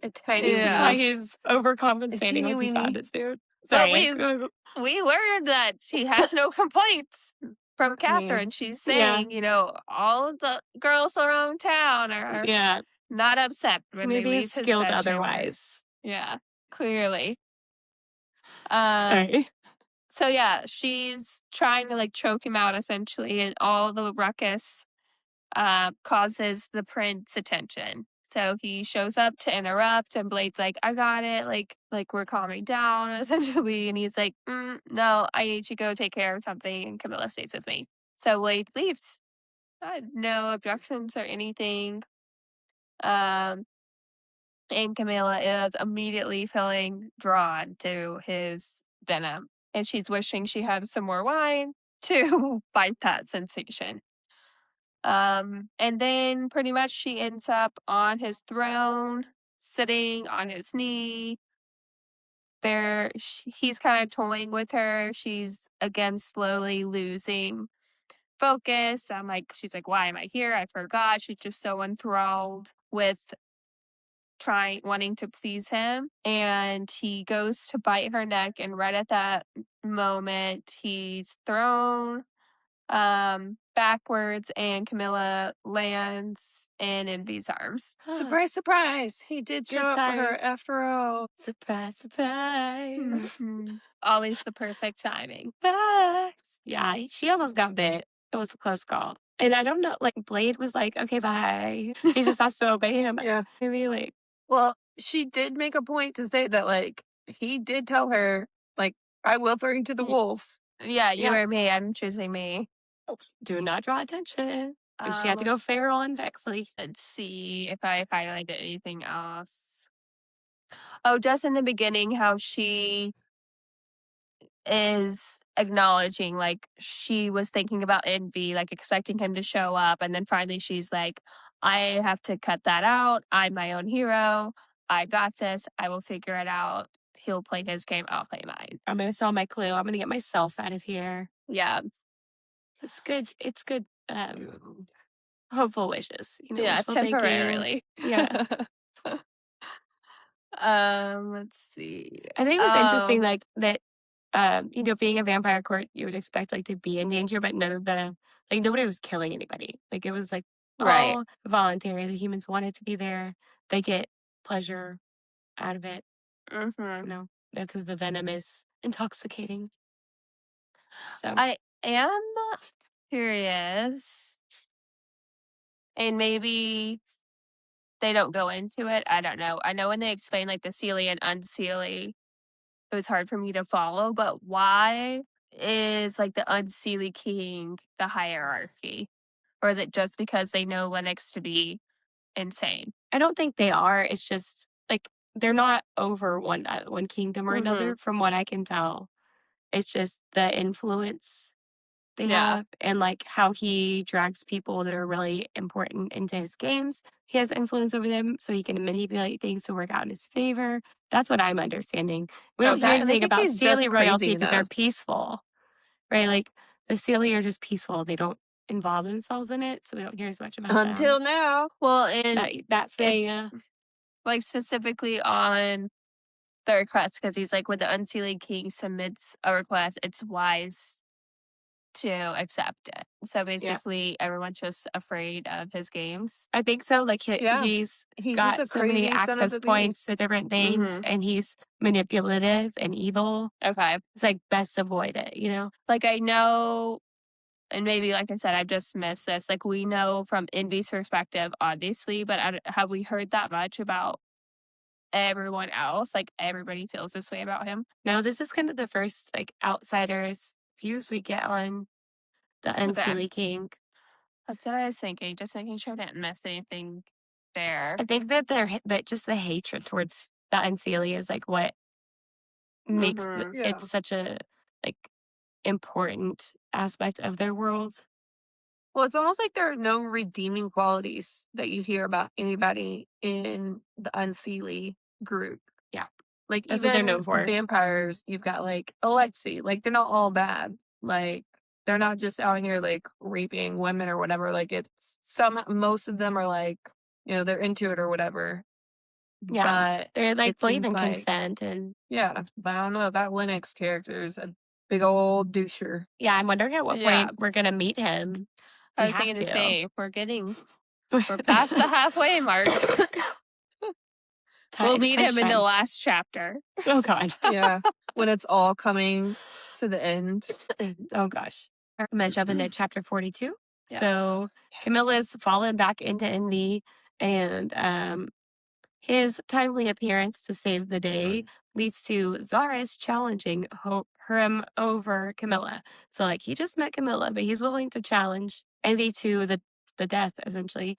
Yeah. That's why he's overcompensating teeny with his weeny. attitude. But Sorry. we learned that she has no complaints from Catherine. She's saying, all of the girls around town are Yeah. not upset when Maybe they he's leave his skilled bedroom. otherwise. Yeah, clearly. Sorry. So yeah, she's trying to like choke him out essentially, and all the ruckus causes the prince attention. So he shows up to interrupt, and Blade's like, "I got it. Like we're calming down essentially." And he's like, "No, I need to go take care of something." And Camilla stays with me. So Blade leaves. No objections or anything. Um, and Camilla is immediately feeling drawn to his venom, and she's wishing she had some more wine to fight that sensation. And then pretty much she ends up on his throne, sitting on his knee. He's kind of toying with her. She's again slowly losing focus. She's like, why am I here? I forgot. She's just so enthralled with wanting to please him. And he goes to bite her neck, and right at that moment, he's thrown backwards, and Camilla lands in Envy's arms. Surprise, surprise. He did show Good up for her timing. after all. Surprise, surprise. Mhm. Always the perfect timing. Surprise. Yeah, she almost got bit. It was a close call. And I don't know, like, Blade was like, okay, bye. He just has to obey him. Yeah. Maybe, like, Well, she did make a point to say that, like, he did tell her, like, I will throw you to the Y- wolves. Yeah, you Yeah. or me. I'm choosing me. do not draw attention. And she had to go feral and Vexley. Let's see if I highlighted anything else. Oh, just in the beginning, how she is acknowledging, like, she was thinking about Envy, like, expecting him to show up, and then finally she's like, I have to cut that out. I'm my own hero. I got this. I will figure it out. He'll play his game. I'll play mine. I'm going to sell my clue. I'm going to get myself out of here. Yeah. It's good. It's good. Hopeful wishes. Yeah, wishful thinking. temporarily. Yeah. Let's see. I think it was interesting, like, that, being a vampire court, you would expect, like, to be in danger, but nobody was killing anybody. Like, it was, like, Right. all voluntary. The humans wanted to be there. They get pleasure out of it, Mm-hmm. because the venom is intoxicating. So, I am curious, and maybe they don't go into it. I don't know. I know when they explain like the Seelie and Unseelie, it was hard for me to follow, but why is like the Unseelie king the hierarchy? Or is it just because they know Lennox to be insane? I don't think they are. It's just, like, they're not over one kingdom or another, from what I can tell. It's just the influence they Yeah. have, and like how he drags people that are really important into his games. He has influence over them, so he can manipulate things to work out in his favor. That's what I'm understanding. We don't hear I anything think about he's just Sealy royalty crazy because they're enough. peaceful, right? Like, the Sealy are just peaceful. They don't involve themselves in it, so we don't hear as much about Until them. now. Well, and That thing, it's like specifically on the request, because he's like, when the Unseelie king submits a request, it's wise to accept it. So basically, everyone's just afraid of his games. I think so. Like, Yeah. he's He's got just a so many crazy son of access a bee. points to different things, and he's manipulative and evil. Okay. It's like, best avoid it. Like, I know, and maybe, like I said, I've just missed this. Like, we know from Envy's perspective, obviously, but have we heard that much about everyone else? Like, everybody feels this way about him? No, this is kind of the first, like, outsiders views we get on the Unseelie King. That's what I was thinking. Just making sure I didn't miss anything there. I think that that just the hatred towards the Unseelie is like what makes Yeah. it such a, like, important aspect of their world. Well, it's almost like there are no redeeming qualities that you hear about anybody in the Unseelie group. Yeah. Like, That's what they're even known for. vampires, you've got like Alexei. Like, they're not all bad. Like, they're not just out here like raping women or whatever. Like, most of them are like, they're into it or whatever. Yeah. But They're like it believe seems in like, consent and yeah, but I don't know. That Lennox character is a big old doucher. yeah, I'm wondering at what Yeah. point we're gonna meet him. I We was have thinking the to. same. We're past the halfway mark. We'll meet him in the Time. last chapter. Oh, God. Yeah. When it's all coming to the end. Oh, gosh. I'm going to jump into chapter 42. Yeah. So Camilla's fallen back into envy, and his timely appearance to save the day leads to Zaris challenging him over Camilla. So, like, he just met Camilla, but he's willing to challenge Envy to the death, essentially.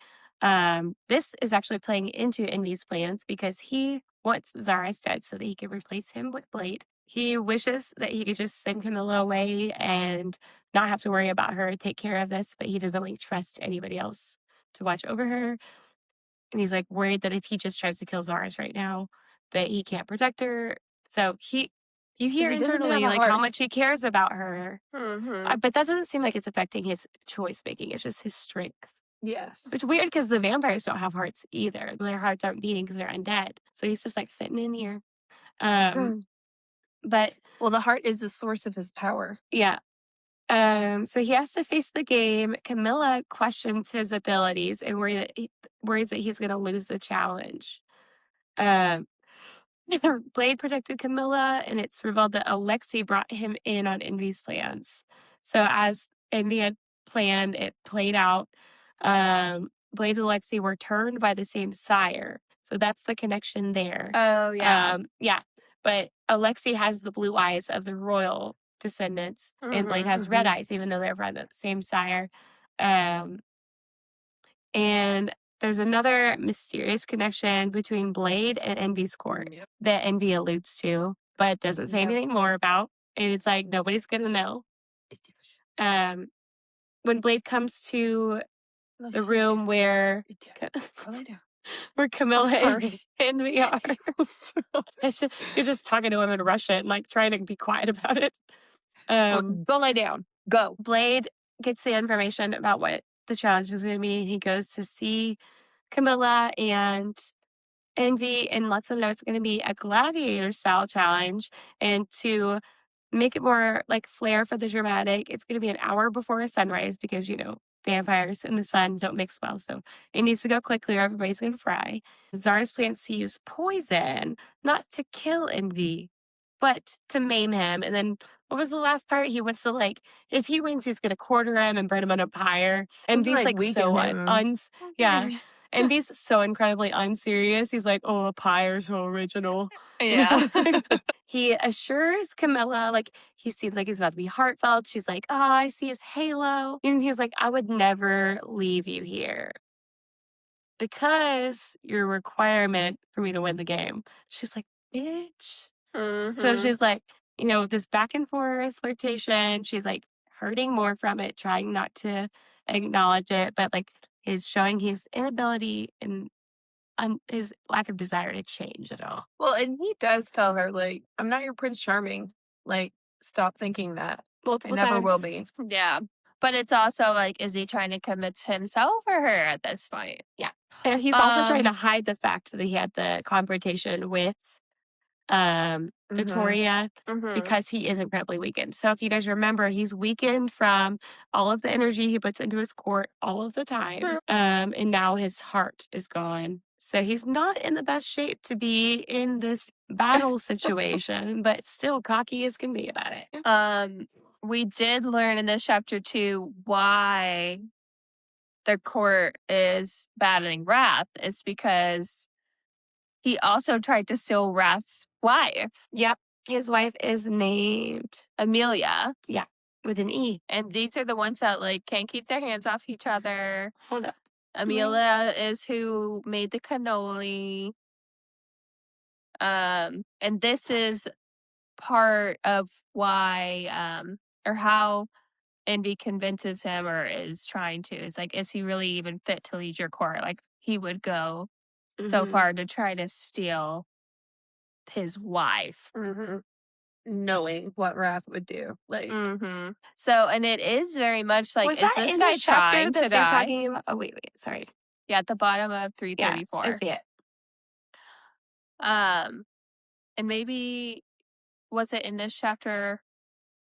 This is actually playing into Envy's plans because he wants Zaris dead so that he can replace him with Blade. He wishes that he could just send Camilla away and not have to worry about her, take care of this, but he doesn't like trust anybody else to watch over her. And he's like worried that if he just tries to kill Zaris right now, that he can't protect her. So you hear he doesn't have internally a like how heart. much he cares about her. Mm-hmm. But that doesn't seem like it's affecting his choice making. It's just his strength. Yes. It's weird because the vampires don't have hearts either. Their hearts aren't beating because they're undead. So he's just like fitting in here. But Well, the heart is the source of his power. yeah. So he has to face the game. Camilla questions his abilities and worries that he's going to lose the challenge. Blade protected Camilla, and it's revealed that Alexei brought him in on Envy's plans. So as Envy had planned, it played out. Blade and Alexei were turned by the same sire. So that's the connection there. Oh, yeah. Yeah. But Alexei has the blue eyes of the royal descendants, and Blade has red eyes, even though they're from the same sire. And there's another mysterious connection between Blade and Envy's court that Envy alludes to, but doesn't say anything more about. And it's like nobody's gonna know. When Blade comes to the room where Camilla and Envy are, you're just talking to him in Russian, like trying to be quiet about it. Go lay down. Go. Blade gets the information about what the challenge is going to be. He goes to see Camilla and Envy and lets them know it's going to be a gladiator style challenge. And to make it more like flair for the dramatic, it's going to be an hour before sunrise because, vampires and the sun don't mix well. So it needs to go quickly or everybody's going to fry. Zara's plans to use poison, not to kill Envy, but to maim him. And then what was the last part? He wants to if he wins, he's gonna quarter him and burn him on a pyre. And V's weaken him. V's so incredibly unserious. He's like, oh, a pyre, so original. Yeah. He assures Camilla, he seems like he's about to be heartfelt. She's like, oh, I see his halo. And he's like, I would never leave you here because you're a requirement for me to win the game. She's like, bitch. So she's like, this back and forth flirtation. She's like hurting more from it, trying not to acknowledge it, but is showing his inability and his lack of desire to change at all. Well, and he does tell her, I'm not your Prince Charming. Stop thinking that. Multiple I never times. will be. Yeah. But it's also is he trying to commit himself or her at this point? Yeah. And he's also trying to hide the fact that he had the confrontation with Victoria because he is incredibly weakened. So if you guys remember, he's weakened from all of the energy he puts into his court all of the time. And now his heart is gone. So he's not in the best shape to be in this battle situation, but still cocky as can be about it. We did learn in this chapter 2 why the court is battling Wrath. It's because he also tried to steal Wrath's wife. Yep. His wife is named Amelia. Yeah, with an E. And these are the ones that can't keep their hands off each other. Hold up. Amelia is who made the cannoli. And this is part of why or how Envy convinces him or is trying to. It's is he really even fit to lead your court? He would go so far to try to steal his wife. Knowing what Wrath would do. So, and it is very much Was is that this in guy the chapter trying that to they're die? talking about? Oh, wait, sorry. Yeah, at the bottom of Yeah, 334. I see it. And maybe was it in this chapter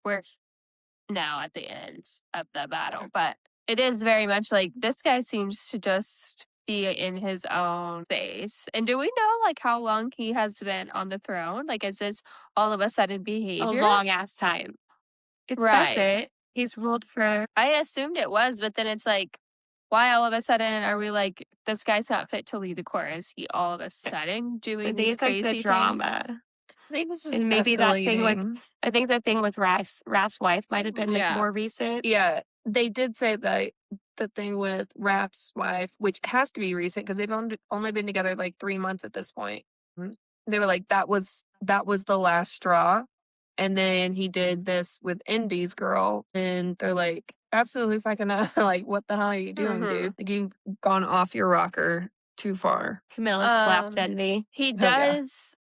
where no, at the end of the battle, but it is very much this guy seems to just be in his own space. And do we know like how long he has been on the throne? Like, is this all of a sudden A behavior? long ass time. It says Right. it. He's ruled for I assumed it was, but then it's like, why all of a sudden are we like, this guy's not fit to lead the court? Is he all of a sudden I doing think these it's like the crazy things? drama. I think it's just And maybe that thing with escalating. I think the thing with Raph's wife might have been like Yeah. more recent. Yeah, they did say that the thing with Raph's wife, which has to be recent because they've only been together like 3 months at this point. They were like that was the last straw, and then he did this with Envy's girl, and they're like absolutely fucking like what the hell are you doing, Mhm. dude? Like you've gone off your rocker too far. Camilla slapped Envy. He Oh, yeah. does.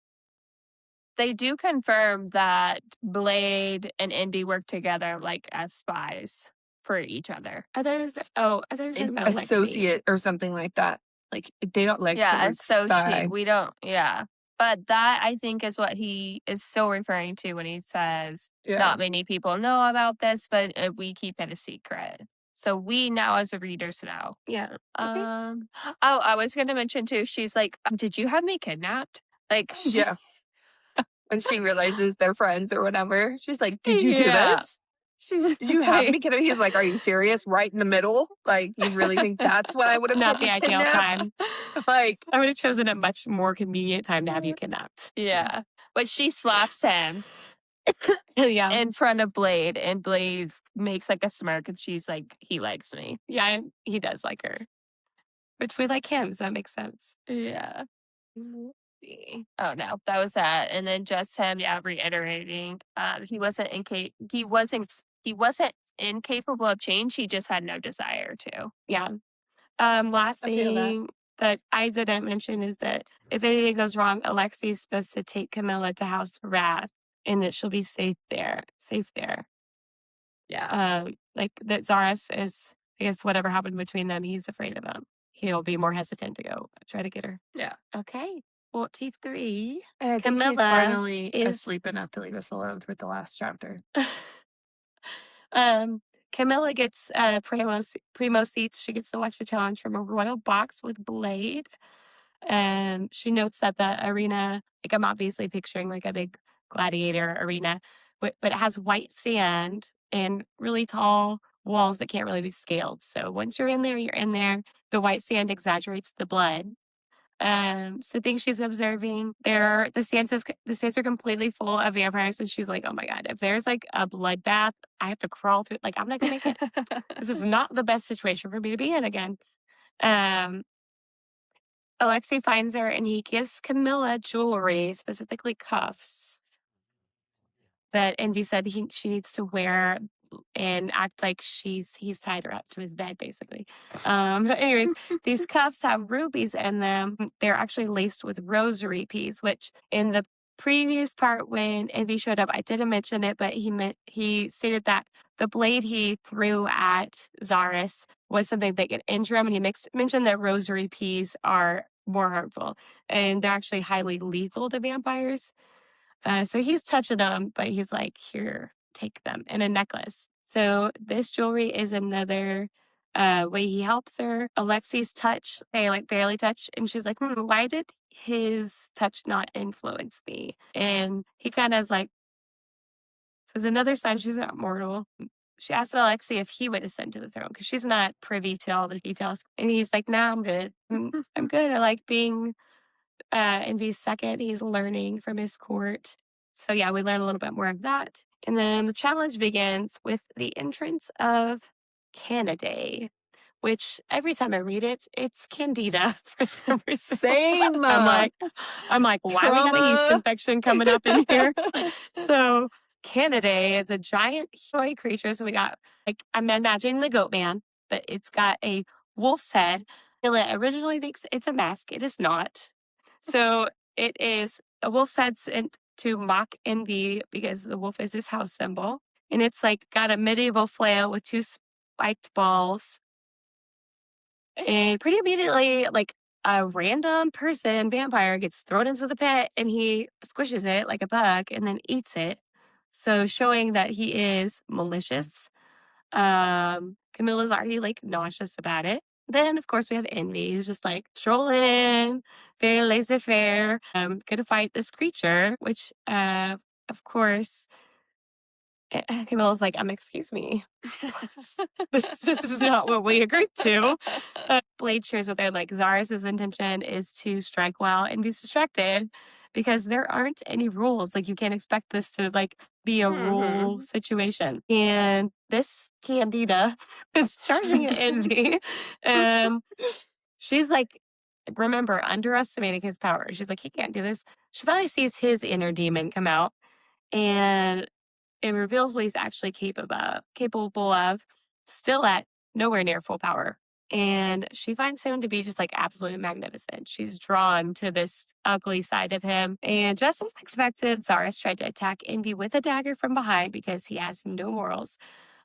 They do confirm that Blade and Envy work together like as spies for each other. Others An about Lexi. associate or something like that. Like they don't like the Yeah, word spy. associate. We don't. Yeah, but that I think is what he is still referring to when he says Yeah. not many people know about this, but we keep it a secret. So we now, as the readers, know. Yeah. Oh, I was going to mention too. She's like, "Did you have me kidnapped?" Like, Yeah. When she realizes they're friends or whatever, she's like, "Did you do Yeah. this? Did you have me kidnapped?" He's like, "Are you serious? Right in the middle? Like, you really think that's what I would have Not had the you ideal kidnapped?" time. Like, I would have chosen a much more convenient time to have you kidnapped. Yeah, but she slaps him Yeah. in front of Blade, and Blade makes like a smirk, and she's like, "He likes me." Yeah, and he does like her. Which we like him, so that makes sense. Yeah. Oh no, that was that, and then just him, reiterating, he wasn't incapable of change. He just had no desire to. Yeah. Last I feel that. thing that I didn't mention is that if anything goes wrong, Alexi's supposed to take Camilla to House Wrath and that she'll be safe there. Yeah. Like that Zaris is, I guess whatever happened between them, he's afraid of him. He'll be more hesitant to go try to get her. Yeah. Okay. 43. And I think he's Camilla finally is- asleep enough to leave us alone through the last chapter. Camilla gets primo seats. She gets to watch the challenge from a royal box with Blade. She notes that the arena, like I'm obviously picturing like a big gladiator arena, but it has white sand and really tall walls that can't really be scaled. So once you're in there, you're in there. The white sand exaggerates the blood. So things she's observing, the sands are completely full of vampires, and she's like, "Oh my god, if there's like a bloodbath, I have to crawl through. Like I'm not gonna make it. This is not the best situation for me to be in again." Alexei finds her, and he gives Camilla jewelry, specifically cuffs, that Envy said she needs to wear and act like he's tied her up to his bed, basically. Anyways, these cuffs have rubies in them. They're actually laced with rosary beads, which in the previous part when Envy showed up, I didn't mention it, but he stated that the blade he threw at Zaris was something that could injure him, and he mentioned that rosary beads are more harmful, and they're actually highly lethal to vampires. So he's touching them, but he's like, "Here, take them," in a necklace. So this jewelry is another way he helps her. Alexi's touch, they like barely touch, and she's like, "Why did his touch not influence me?" And he kind of is like, says another sign she's not mortal. She asks Alexei if he would ascend to the throne because she's not privy to all the details. And he's like, "No, I'm good. I'm good. I like being Envy's second. He's learning from his court." So yeah, we learn a little bit more of that. And then the challenge begins with the entrance of Canidae, which every time I read it, it's Candida for some reason. Same. I'm like, why we got a yeast trauma. infection coming up in here? So Canidae is a giant humanoid creature. So we got, like, I'm imagining the goat man, but it's got a wolf's head. Ella originally thinks it's a mask. It is not. So it is a wolf's head sent to mock Envy because the wolf is his house symbol. And it's like got a medieval flail with two spiked balls. And pretty immediately, like a random vampire, gets thrown into the pit and he squishes it like a bug and then eats it. So showing that he is malicious. Camilla's already like nauseous about it. Then, of course, we have Envy. He's just like strolling in, very laissez-faire, gonna fight this creature, which, of course, Camilla's like, excuse me. This is not what we agreed to. Blade shares with her, like, Zaris's intention is to strike while Envy's distracted because there aren't any rules. Like, you can't expect this to, like, be a rule situation. And this Candida is charging at Envy. And she's like, remember, underestimating his power. She's like, he can't do this. She finally sees his inner demon come out. And it reveals what he's actually capable of, still at nowhere near full power. And she finds him to be just like absolutely magnificent. She's drawn to this ugly side of him. And just as expected, Zaris tried to attack Envy with a dagger from behind because he has no morals,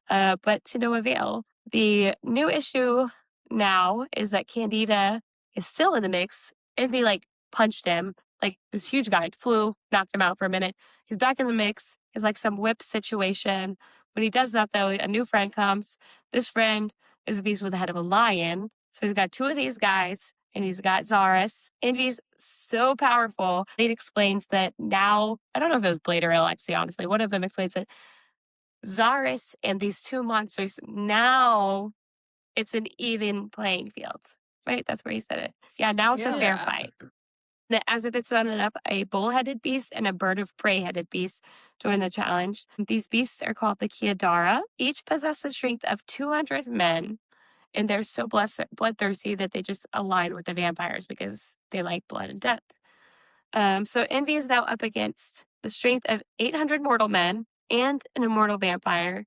but to no avail. The new issue now is that Candida is still in the mix. Envy like punched him, like this huge guy flew, knocked him out for a minute. He's back in the mix. It's like some whip situation. When he does that, though, a new friend comes. This friend is a beast with the head of a lion. So he's got two of these guys, and he's got Zaris. Envy's so powerful. It explains that now, I don't know if it was Blade or Alexi, honestly. One of them explains it. Zaris and these two monsters, now it's an even playing field, right? That's where he said it. Yeah, now it's a fair fight. As if it's done up, a bull-headed beast and a bird of prey-headed beast join the challenge. These beasts are called the Kiadara. Each possess the strength of 200 men, and they're so bloodthirsty that they just align with the vampires because they like blood and death. So Envy is now up against the strength of 800 mortal men and an immortal vampire.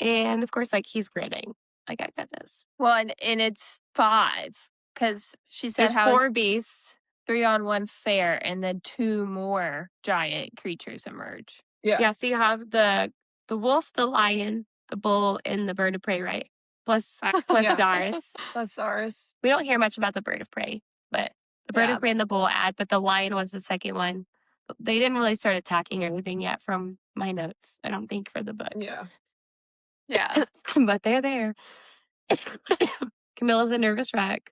And of course, like, he's grinning. Like, I got this. Well, and it's 5 because she said There's 4 beasts. 3-on-1 fair, and then 2 more giant creatures emerge. Yeah, so you have the wolf, the lion, the bull, and the bird of prey, right? Plus Zaris. Plus Zaris. We don't hear much about the bird of prey, but the bird of prey and the bull add, but the lion was the second one. They didn't really start attacking or anything yet from my notes, I don't think, for the book. Yeah. Yeah. But they're there. Camilla's a nervous wreck.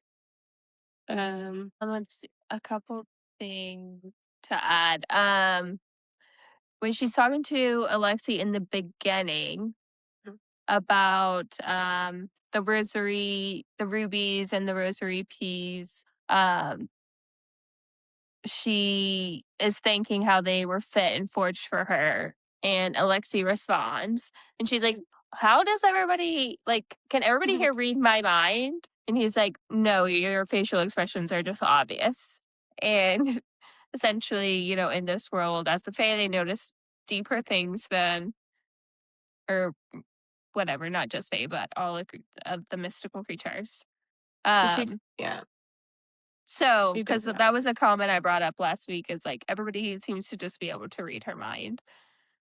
Let's see, a couple things to add. When she's talking to Alexi in the beginning about the rosary, the rubies and the rosary peas, she is thanking how they were fit and forged for her. And Alexi responds, and she's like, how does everybody, like, can everybody here read my mind? And he's like, no, your facial expressions are just obvious. And essentially, you know, in this world, as the Fae, they notice deeper things than, or whatever, not just Fae, but all of the mystical creatures. Yeah. So, She does because that was a comment I brought up last week, is like everybody seems to just be able to read her mind.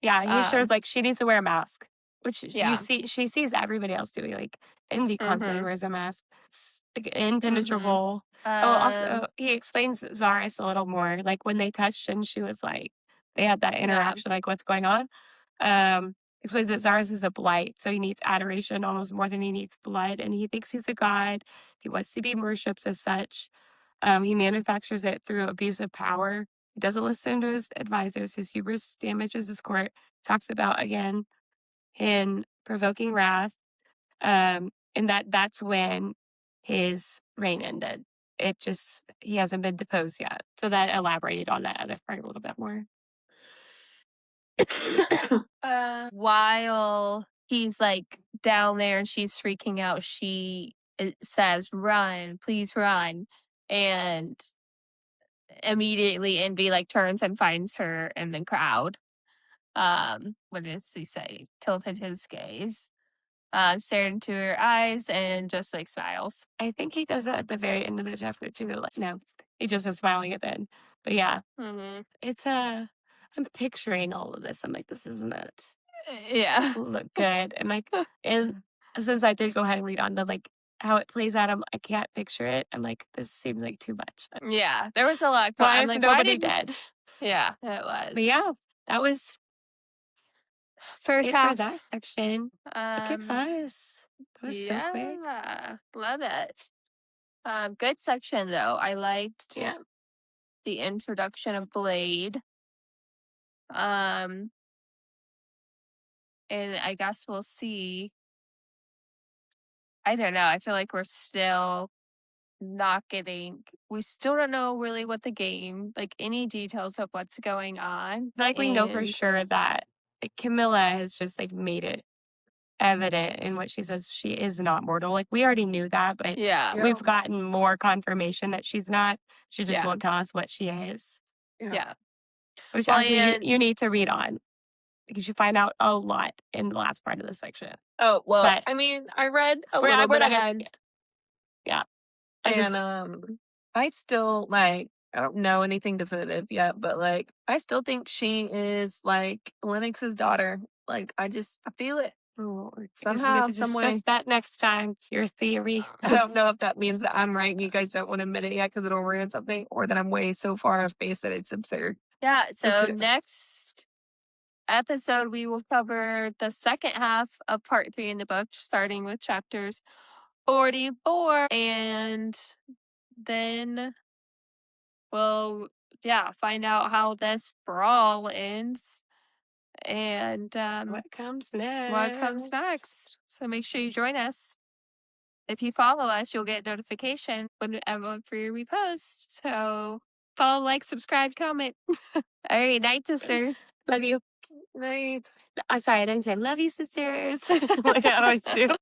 Yeah, he shares like she needs to wear a mask, which Yeah. she sees everybody else doing. Like Envy constantly wears a mask. It's like impenetrable. Also he explains Zaris a little more. Like when they touched and she was like, they had that interaction, like what's going on. Explains that Zaris is a blight, so he needs adoration almost more than he needs blood, and he thinks he's a god. He wants to be worshipped as such. He manufactures it through abuse of power. He doesn't listen to his advisors. His hubris damages his court. Talks about, again, in provoking wrath. And that's when his reign ended. He hasn't been deposed yet. So that elaborated on that other part a little bit more. While he's like down there and she's freaking out, she says, run, please run. And immediately Envy like turns and finds her in the crowd. What does he say? Tilted his gaze, stared into her eyes, and just like smiles. I think he does that at the very end of the chapter too. Like, no, he just is smiling at the end. But yeah, it's I'm picturing all of this. I'm like, this isn't it. Yeah. Look good. And like, and since I did go ahead and read on the like how it plays out, I can't picture it. I'm like, this seems like too much. Yeah, there was a lot. Why is nobody dead? Yeah, it was. But yeah, that was first it half for that section. Look at us. That was so quick. Yeah, love it. Good section though. I liked Yeah. the introduction of Blade. And I guess we'll see. I don't know. I feel like we're still not getting. We still don't know really what the game, like any details of what's going on. Like we know for And sure that Camilla has just like made it evident in what she says she is not mortal. Like we already knew that, but yeah, Yeah. we've gotten more confirmation that she's not. She just Yeah. won't tell us what she is. yeah. Which Well, actually and- you need to read on because you find out a lot in the last part of the section. Oh, well, But I mean, I read a we're little not bit gonna- ahead. Yeah. I And just I still like, I don't know anything definitive yet, but like I still think she is like Lennox's daughter. Like I feel it. oh, I guess Somehow, we have to some discuss way. that next time. Your theory. I don't know if that means that I'm right and you guys don't want to admit it yet because it'll ruin something, or that I'm way so far off base that it's absurd. Yeah, so kudos. next episode we will cover the second half of part 3 in the book, starting with chapters 44, and then we'll find out how this brawl ends and What comes next? what comes next. So make sure you join us. If you follow us, you'll get notification whenever we post. So follow, like, subscribe, comment. All right, night, sisters. Love you. Night. I'm sorry, I didn't say love you, sisters. Like I always do.